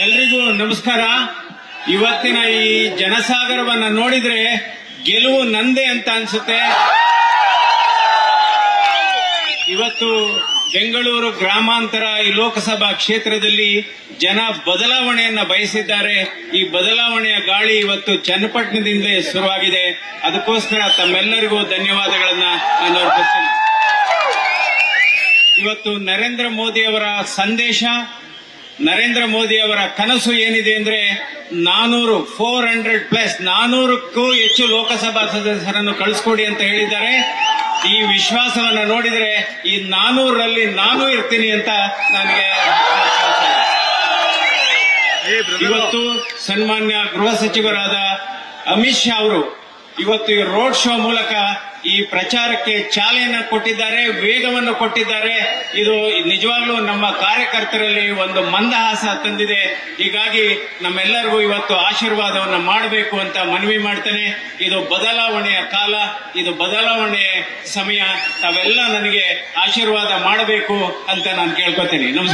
ಎಲ್ರಿಗೂ ನಮಸ್ಕಾರ. ಇವತ್ತಿನ ಈ ಜನಸಾಗರವನ್ನ ನೋಡಿದ್ರೆ ಗೆಲುವು ನಂದೇ ಅಂತ ಅನ್ಸುತ್ತೆ. ಇವತ್ತು ಬೆಂಗಳೂರು ಗ್ರಾಮಾಂತರ ಈ ಲೋಕಸಭಾ ಕ್ಷೇತ್ರದಲ್ಲಿ ಜನ ಬದಲಾವಣೆಯನ್ನ ಬಯಸಿದ್ದಾರೆ. ಈ ಬದಲಾವಣೆಯ ಗಾಳಿ ಇವತ್ತು ಚನ್ನಪಟ್ಟಣದಿಂದ ಶುರುವಾಗಿದೆ. ಅದಕ್ಕೋಸ್ಕರ ತಮ್ಮೆಲ್ಲರಿಗೂ ಧನ್ಯವಾದಗಳನ್ನ ನಾನು ಅರ್ಪಿಸ್ತೇನೆ. ಇವತ್ತು ನರೇಂದ್ರ ಮೋದಿ ಅವರ ಸಂದೇಶ, ನರೇಂದ್ರ ಮೋದಿ ಅವರ ಕನಸು ಏನಿದೆ ಅಂದ್ರೆ 400ಕ್ಕೂ ಹೆಚ್ಚು ಲೋಕಸಭಾ ಸದಸ್ಯರನ್ನು ಕಳಿಸ್ಕೊಡಿ ಅಂತ ಹೇಳಿದ್ದಾರೆ. ಈ ವಿಶ್ವಾಸವನ್ನ ನೋಡಿದ್ರೆ ಈ 400ರಲ್ಲಿ ನಾನು ಇರ್ತೀನಿ ಅಂತ ನನಗೆ ಇವತ್ತು ಸನ್ಮಾನ್ಯ ಗೃಹ ಸಚಿವರಾದ ಅಮಿತ್ ಶಾ ಅವರು ಇವತ್ತು ಈ ರೋಡ್ ಶೋ ಮೂಲಕ ಈ ಪ್ರಚಾರಕ್ಕೆ ಚಾಲನೆ ಕೊಟ್ಟಿದ್ದಾರೆ, ವೇಗವನ್ನು ಕೊಟ್ಟಿದ್ದಾರೆ. ಇದು ನಿಜವಾಗ್ಲೂ ನಮ್ಮ ಕಾರ್ಯಕರ್ತರಲ್ಲಿ ಒಂದು ಮಂದಹಾಸ ತಂದಿದೆ. ಹೀಗಾಗಿ ನಮ್ಮೆಲ್ಲರಿಗೂ ಇವತ್ತು ಆಶೀರ್ವಾದವನ್ನು ಮಾಡಬೇಕು ಅಂತ ಮನವಿ ಮಾಡ್ತೇನೆ. ಇದು ಬದಲಾವಣೆಯ ಕಾಲ, ಇದು ಬದಲಾವಣೆಯ ಸಮಯ. ತಾವೆಲ್ಲ ನನಗೆ ಆಶೀರ್ವಾದ ಮಾಡಬೇಕು ಅಂತ ನಾನು ಕೇಳ್ಕೊತೇನೆ. ನಮಸ್ಕಾರ.